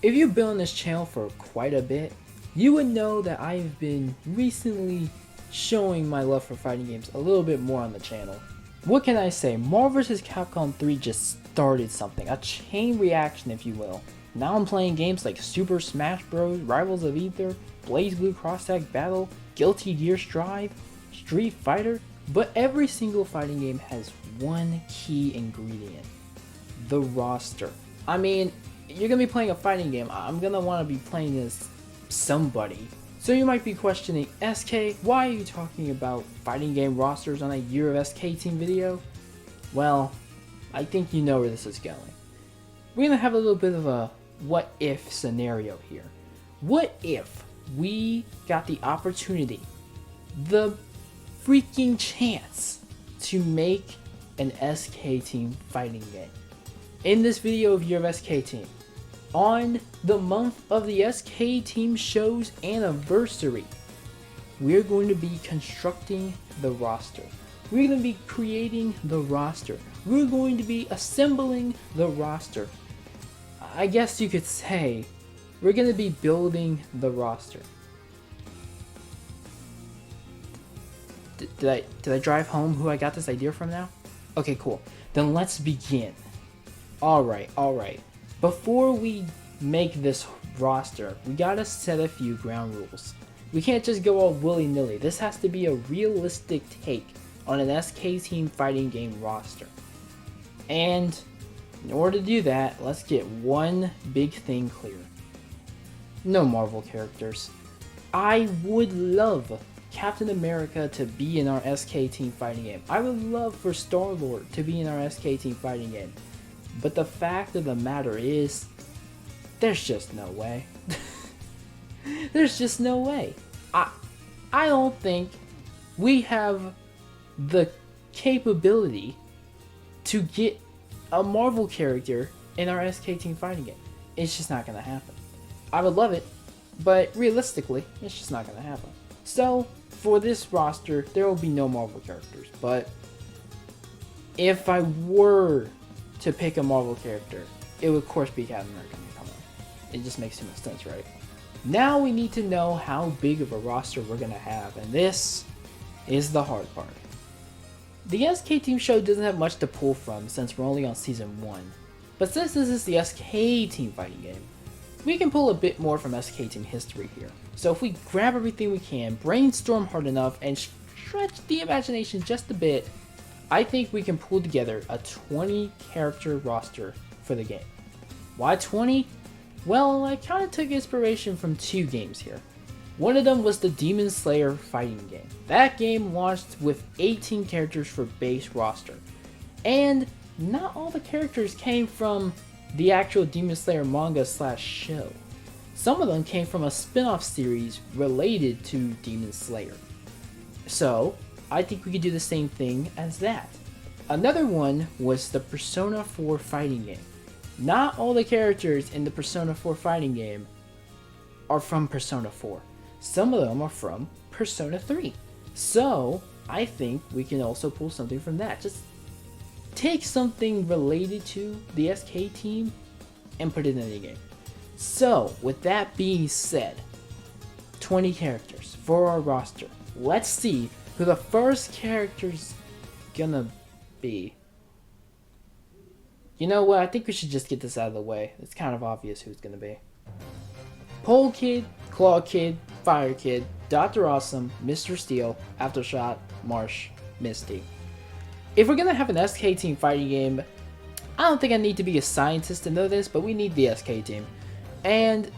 If you've been on this channel for quite a bit, you would know that I've been recently showing my love for fighting games a little bit more on the channel. What can I say? Marvel vs. Capcom 3 just started something, a chain reaction if you will. Now I'm playing games like Super Smash Bros, Rivals of Ether, BlazBlue Cross Tag Battle, Guilty Gear Strive, Street Fighter, but every single fighting game has one key ingredient: the roster. I mean, you're gonna be playing a fighting game, I'm gonna want to be playing as somebody. So you might be questioning, SK, why are you talking about fighting game rosters on a Year of SK Team video? Well, I think you know where this is going. We're gonna have a little bit of a what if scenario here. What if we got the opportunity, the freaking chance, to make an SK Team fighting game? In this video of Year of SK Team, on the month of the SK Team show's anniversary, we're going to be constructing the roster. We're going to be creating the roster. We're going to be assembling the roster. I guess you could say we're going to be building the roster. Did I drive home who I got this idea from now? Okay, cool. Then let's begin. Alright. Before we make this roster, we gotta set a few ground rules. We can't just go all willy-nilly. This has to be a realistic take on an SK Team fighting game roster. And in order to do that, let's get one big thing clear. No Marvel characters. I would love Captain America to be in our SK Team fighting game. I would love for Star-Lord to be in our SK Team fighting game. But the fact of the matter is, there's just no way. There's just no way. I don't think we have the capability to get a Marvel character in our SK Team fighting game. It's just not gonna happen. I would love it, but realistically, it's just not gonna happen. So, for this roster, there will be no Marvel characters. But if I were to pick a Marvel character, it would of course be Captain America. Come on, it just makes too much sense, right? Now we need to know how big of a roster we're gonna have, and this is the hard part. The SK Team show doesn't have much to pull from since we're only on season 1, but since this is the SK Team fighting game, we can pull a bit more from SK Team history here. So if we grab everything we can, brainstorm hard enough, and stretch the imagination just a bit, I think we can pull together a 20 character roster for the game. Why 20? Well, I kind of took inspiration from two games here. One of them was the Demon Slayer fighting game. That game launched with 18 characters for base roster. And not all the characters came from the actual Demon Slayer manga / show. Some of them came from a spin-off series related to Demon Slayer. So, I think we could do the same thing as that. Another one was the Persona 4 fighting game. Not all the characters in the Persona 4 fighting game are from Persona 4. Some of them are from Persona 3. So, I think we can also pull something from that. Just take something related to the SK Team and put it in the game. So, with that being said, 20 characters for our roster. Let's see who the first character's gonna be. You know what, I think we should just get this out of the way. It's kind of obvious who's gonna be. Pole Kid, Claw Kid, Fire Kid, Dr. Awesome, Mr. Steel, Aftershock, Marsh, Misty. If we're gonna have an SK Team fighting game, I don't think I need to be a scientist to know this, but we need the SK Team. And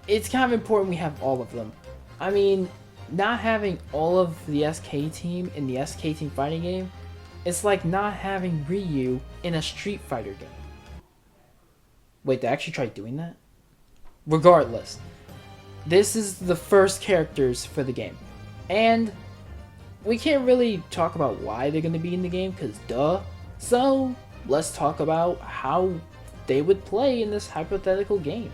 it's kind of important we have all of them. I mean, not having all of the SK Team in the SK Team fighting game, it's like not having Ryu in a Street Fighter game. Wait, they actually tried doing that? Regardless, this is the first characters for the game. And we can't really talk about why they're going to be in the game, because duh. So, let's talk about how they would play in this hypothetical game.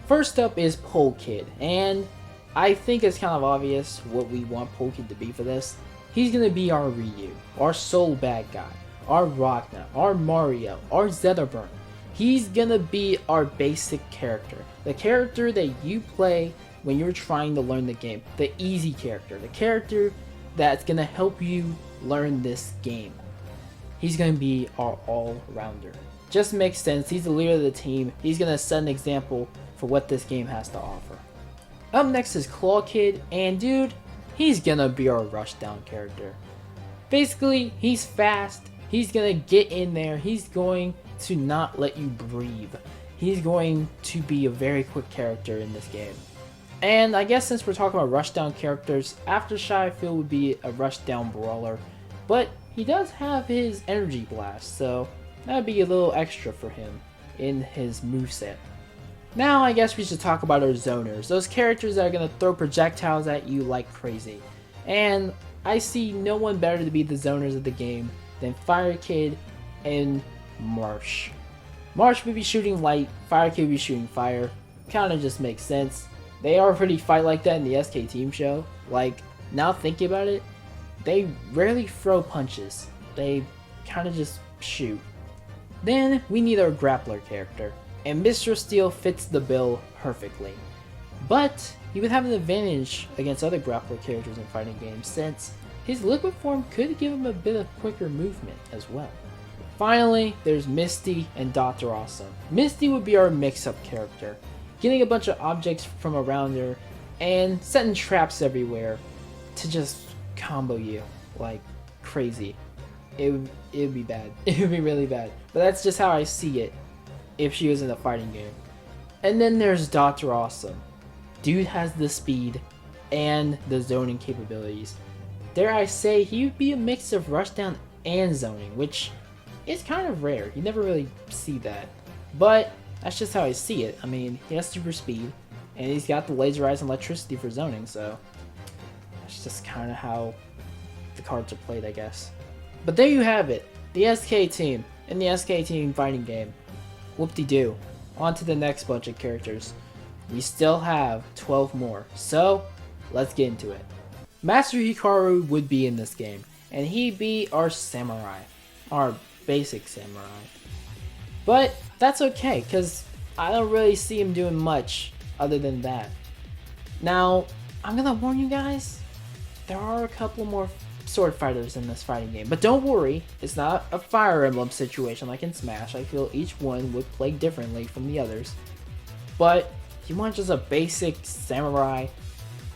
First up is Pole Kid, and I think it's kind of obvious what we want Pole Kid to be for this. He's gonna be our Ryu, our soul bad guy, our Rockna, our Mario, our Zetaburn. He's gonna be our basic character. The character that you play when you're trying to learn the game. The easy character. The character that's gonna help you learn this game. He's gonna be our all-rounder. Just makes sense. He's the leader of the team. He's gonna set an example for what this game has to offer. Up next is Claw Kid, and dude, he's gonna be our rushdown character. Basically, he's fast. He's gonna get in there. He's going to not let you breathe. He's going to be a very quick character in this game. And I guess since we're talking about rushdown characters, Aftershy I feel would be a rushdown brawler, but he does have his energy blast, so that'd be a little extra for him in his moveset. Now I guess we should talk about our zoners, those characters that are going to throw projectiles at you like crazy. And I see no one better to be the zoners of the game than Fire Kid and Marsh. Marsh would be shooting light, Fire Kid would be shooting fire. Kinda just makes sense. They already fight like that in the SK Team show. Like, now thinking about it, they rarely throw punches. They kinda just shoot. Then we need our grappler character, and Mr. Steel fits the bill perfectly. But he would have an advantage against other grappler characters in fighting games since his liquid form could give him a bit of quicker movement as well. Finally, there's Misty and Dr. Awesome. Misty would be our mix-up character, getting a bunch of objects from around her and setting traps everywhere to just combo you like crazy. It would be bad. It would be really bad. But that's just how I see it if she was in a fighting game. And then there's Dr. Awesome. Dude has the speed and the zoning capabilities. Dare I say, he would be a mix of rushdown and zoning, which is kind of rare. You never really see that. But that's just how I see it. I mean, he has super speed, and he's got the laser eyes and electricity for zoning, so that's just kind of how the cards are played, I guess. But there you have it. The SK team in the SK team fighting game. Whoop-de-doo. On to the next bunch of characters. We still have 12 more, so let's get into it. Master Hikaru would be in this game, and he'd be our samurai, our basic samurai. But that's okay, because I don't really see him doing much other than that. Now, I'm gonna warn you guys, there are a couple more sword fighters in this fighting game, but don't worry, it's not a Fire Emblem situation like in Smash. I feel each one would play differently from the others. But if you want just a basic samurai,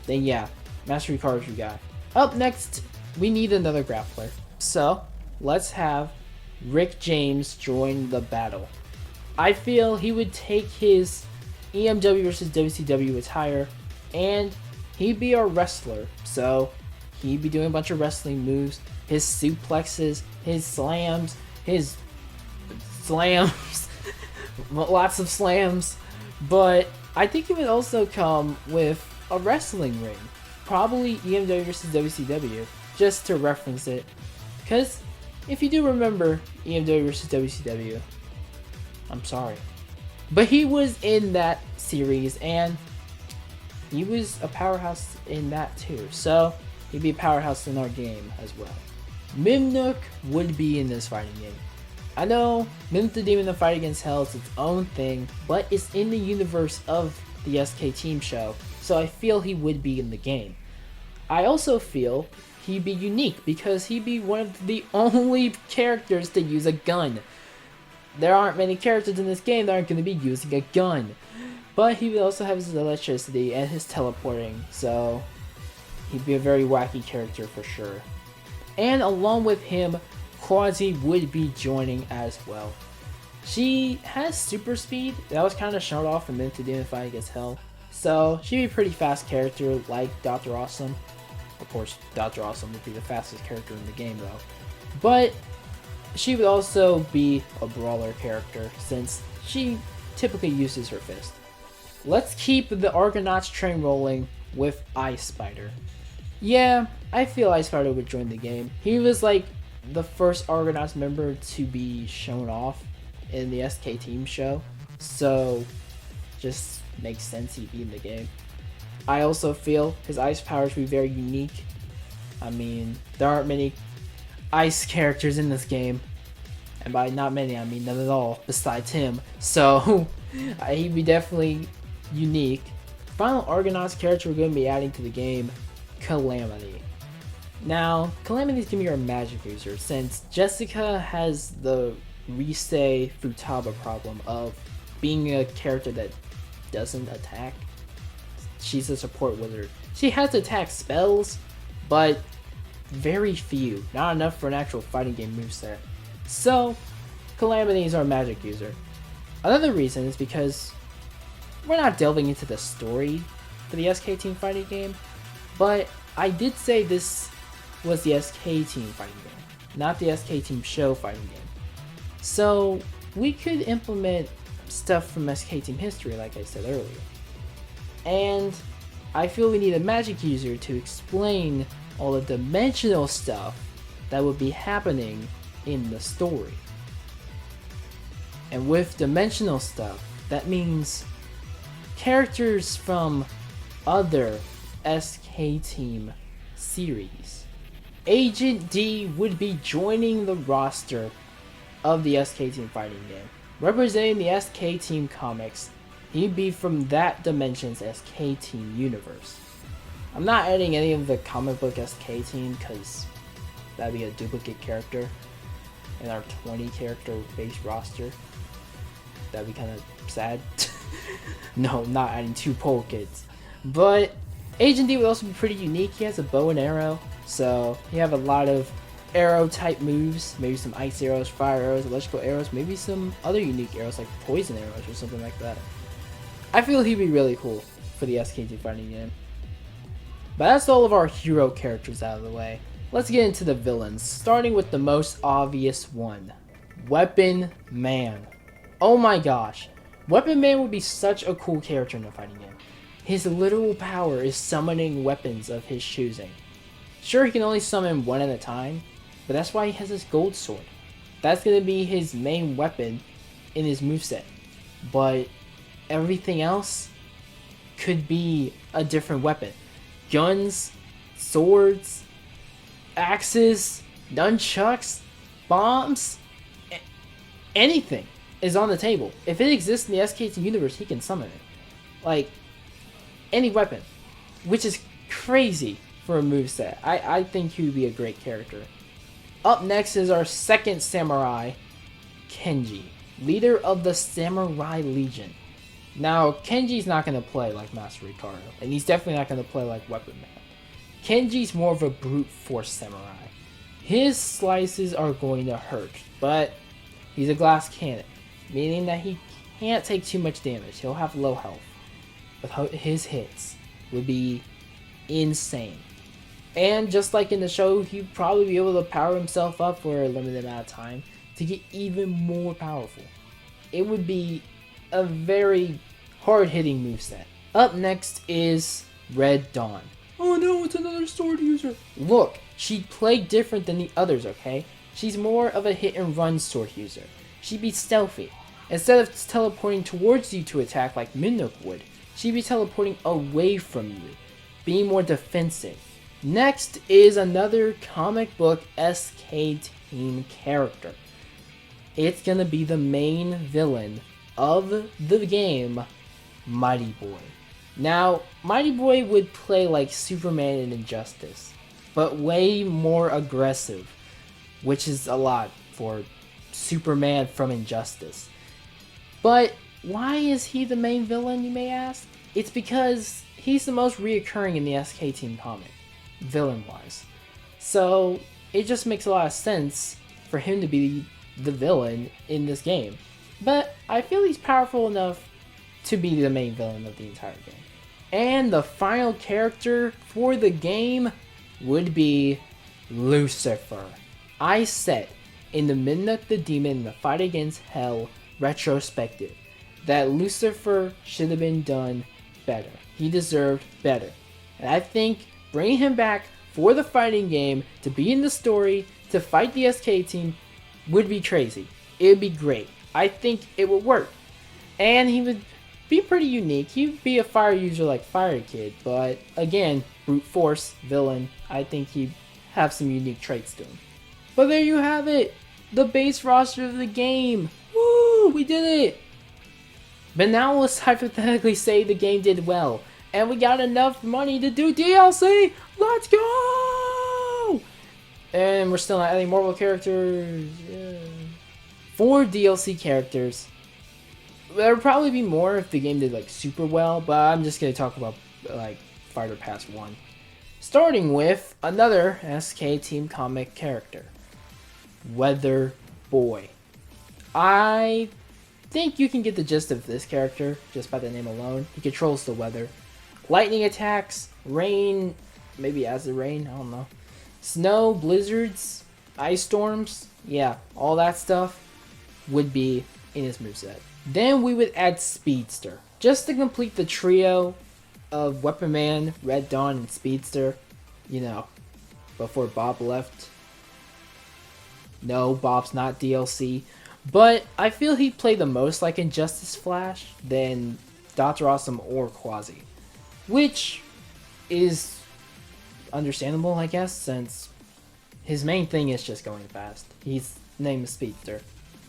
then yeah, Master Hikaru's your guy. Up next, we need another grappler. So, let's have Rick James join the battle. I feel he would take his EMW versus WCW attire, and he'd be our wrestler. So, he'd be doing a bunch of wrestling moves, his suplexes, his slams, lots of slams. But I think he would also come with a wrestling ring. Probably EMW versus WCW, just to reference it. Because if you do remember EMW versus WCW, I'm sorry. But he was in that series, and he was a powerhouse in that too. So he'd be a powerhouse in our game as well. Mimnook would be in this fighting game. I know Mimic the Demon: The Fight Against Hell is its own thing, but it's in the universe of the SK Team show, so I feel he would be in the game. I also feel he'd be unique because he'd be one of the only characters to use a gun. There aren't many characters in this game that aren't going to be using a gun. But he would also have his electricity and his teleporting, so he'd be a very wacky character for sure. And along with him, Quasi would be joining as well. She has super speed. That was kind of shown off in Mimic the Demon: Fight Against Hell. So she'd be a pretty fast character like Dr. Awesome. Of course, Dr. Awesome would be the fastest character in the game though. But she would also be a brawler character since she typically uses her fist. Let's keep the Argonauts train rolling with Ice Spider. Yeah, I feel Ice Spider would join the game. He was like the first Argonauts member to be shown off in the SK Team show, so just makes sense he'd be in the game. I also feel his ice powers would be very unique. I mean, there aren't many ice characters in this game, and by not many I mean none at all besides him. So he'd be definitely unique. Final Argonauts character we're going to be adding to the game, Calamity. Now, Calamity is going to be our magic user, since Jessica has the Rise Futaba problem of being a character that doesn't attack. She's a support wizard. She has attack spells, but very few. Not enough for an actual fighting game moveset. So, Calamity is our magic user. Another reason is because we're not delving into the story for the SK Team fighting game, but I did say this was the SK Team fighting game, not the SK Team show fighting game. So we could implement stuff from SK Team history, like I said earlier. And I feel we need a magic user to explain all the dimensional stuff that would be happening in the story. And with dimensional stuff, that means characters from other SK Team series. Agent D would be joining the roster of the SK Team fighting game. Representing the SK Team comics, he'd be from that dimension's SK Team universe. I'm not adding any of the comic book SK Team because that'd be a duplicate character in our 20 character base roster. That'd be kind of sad. No, not adding 2 pole kids. But Agent D would also be pretty unique. He has a bow and arrow, so you have a lot of arrow type moves, maybe some ice arrows, fire arrows, electrical arrows, maybe some other unique arrows like poison arrows or something like that. I feel he'd be really cool for the SK2 fighting game. But that's all of our hero characters out of the way. Let's get into the villains, starting with the most obvious one, Weapon Man. Oh my gosh, Weapon Man would be such a cool character in a fighting game. His literal power is summoning weapons of his choosing. Sure, he can only summon one at a time, but that's why he has his gold sword. That's going to be his main weapon in his moveset. But everything else could be a different weapon. Guns, swords, axes, nunchucks, bombs, anything is on the table. If it exists in the SK2 universe, he can summon it. Like, any weapon. Which is crazy for a moveset. I think he would be a great character. Up next is our second samurai, Kenji, leader of the Samurai Legion. Now, Kenji's not going to play like Master Ricardo, and he's definitely not going to play like Weapon Man. Kenji's more of a brute force samurai. His slices are going to hurt, but he's a glass cannon, meaning that he can't take too much damage. He'll have low health, but his hits would be insane. And just like in the show, he'd probably be able to power himself up for a limited amount of time to get even more powerful. It would be a very hard-hitting moveset. Up next is Red Dawn. Oh no, it's another sword user. Look, she'd play different than the others, okay? She's more of a hit-and-run sword user. She'd be stealthy. Instead of teleporting towards you to attack like Minnook would, she'd be teleporting away from you, being more defensive. Next is another comic book SK Team character. It's gonna be the main villain of the game, Mighty Boy. Now, Mighty Boy would play like Superman in Injustice, but way more aggressive, which is a lot for Superman from Injustice. But why is he the main villain, you may ask? It's because he's the most reoccurring in the SK Team comic, villain-wise. So it just makes a lot of sense for him to be the villain in this game. But I feel he's powerful enough to be the main villain of the entire game. And the final character for the game would be Lucifer. I said in the Midnight the Demon, the Fight Against Hell retrospective, that Lucifer should have been done better. He deserved better. And I think bringing him back for the fighting game, to be in the story, to fight the SK Team, would be crazy. It would be great. I think it would work. And he would be pretty unique. He would be a fire user like Fire Kid, but again, brute force, villain. I think he'd have some unique traits to him. But there you have it. the base roster of the game. Woo! We did it! But now let's hypothetically say the game did well, and we got enough money to do DLC! Let's go! And we're still not adding Marvel characters. Yeah. 4 DLC characters. There would probably be more if the game did like super well, but I'm just gonna talk about like Fighter Pass 1. Starting with another SK Team comic character, Weather Boy. I think you can get the gist of this character just by the name alone. He controls the weather. Lightning attacks, rain, maybe acid rain, I don't know. Snow, blizzards, ice storms, yeah, all that stuff would be in his moveset. Then we would add Speedster, just to complete the trio of Weapon Man, Red Dawn, and Speedster, you know, before Bob left. No, Bob's not DLC, but I feel he'd play the most like Injustice Flash than Dr. Awesome or Quasi, which is understandable, I guess, since his main thing is just going fast. His name is Speedster.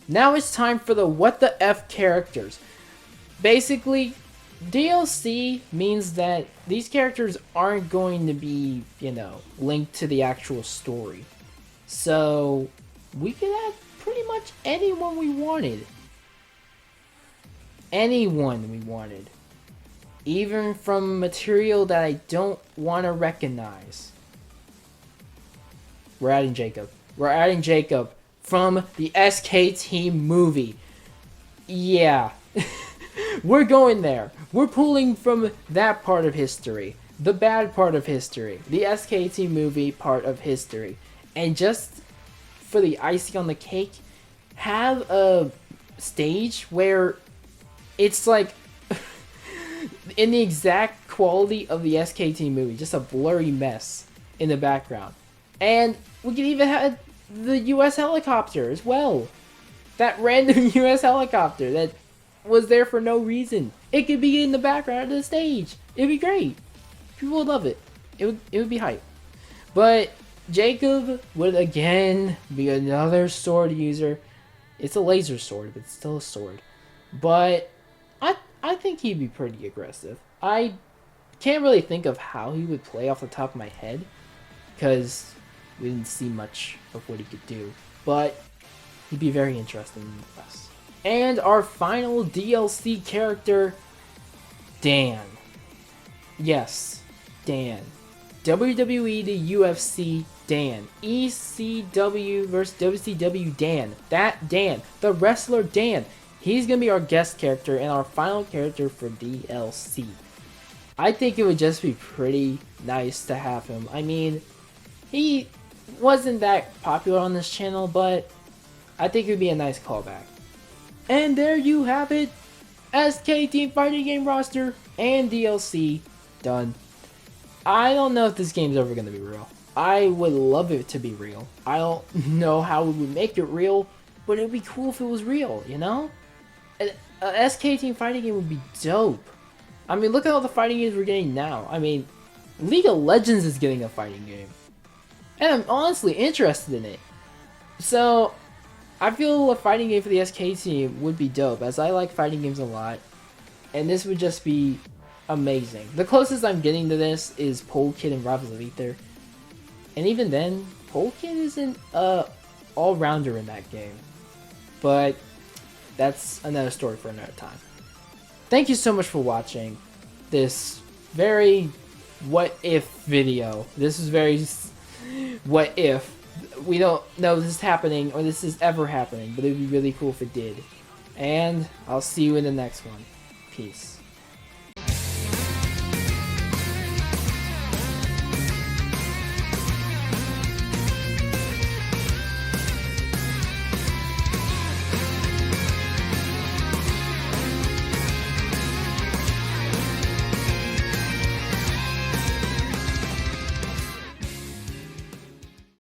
Now it's time for the what the F characters. Basically, DLC means that these characters aren't going to be, you know, linked to the actual story. So, we could add pretty much anyone we wanted. Anyone we wanted. Even from material that I don't want to recognize. We're adding Jacob. We're adding Jacob from the SK Team movie. Yeah. We're going there. We're pulling from that part of history. The bad part of history. The SK Team movie part of history. And just for the icing on the cake, have a stage where it's like in the exact quality of the SK Team movie. Just a blurry mess in the background. And we could even have the US helicopter as well. That random US helicopter that was there for no reason. It could be in the background of the stage. It'd be great. People would love it. It would be hype. But Jacob would again be another sword user. It's a laser sword, but it's still a sword. But I think he'd be pretty aggressive. I can't really think of how he would play off the top of my head, because we didn't see much of what he could do. But he'd be very interesting nonetheless. And our final DLC character, Dan. Yes, Dan. WWE to UFC Dan. ECW versus WCW Dan. That Dan. The wrestler Dan. He's going to be our guest character and our final character for DLC. I think it would just be pretty nice to have him. I mean, he wasn't that popular on this channel, but I think it would be a nice callback. And there you have it. SK Team Fighting Game roster and DLC done. I don't know if this game's ever going to be real. I would love it to be real. I don't know how we would make it real, but it would be cool if it was real, you know? A SK Team Fighting Game would be dope. I mean, look at all the fighting games we're getting now. I mean, League of Legends is getting a fighting game. And I'm honestly interested in it. So, I feel a fighting game for the SK Team would be dope, as I like fighting games a lot. And this would just be amazing. The closest I'm getting to this is Pole Kid and Rivals of Ether. And even then, Pole Kid isn't a all-rounder in that game. But that's another story for another time. Thank you so much for watching this very what if video. This is very what if. We don't know this is happening or this is ever happening, but it would be really cool if it did. And I'll see you in the next one. Peace.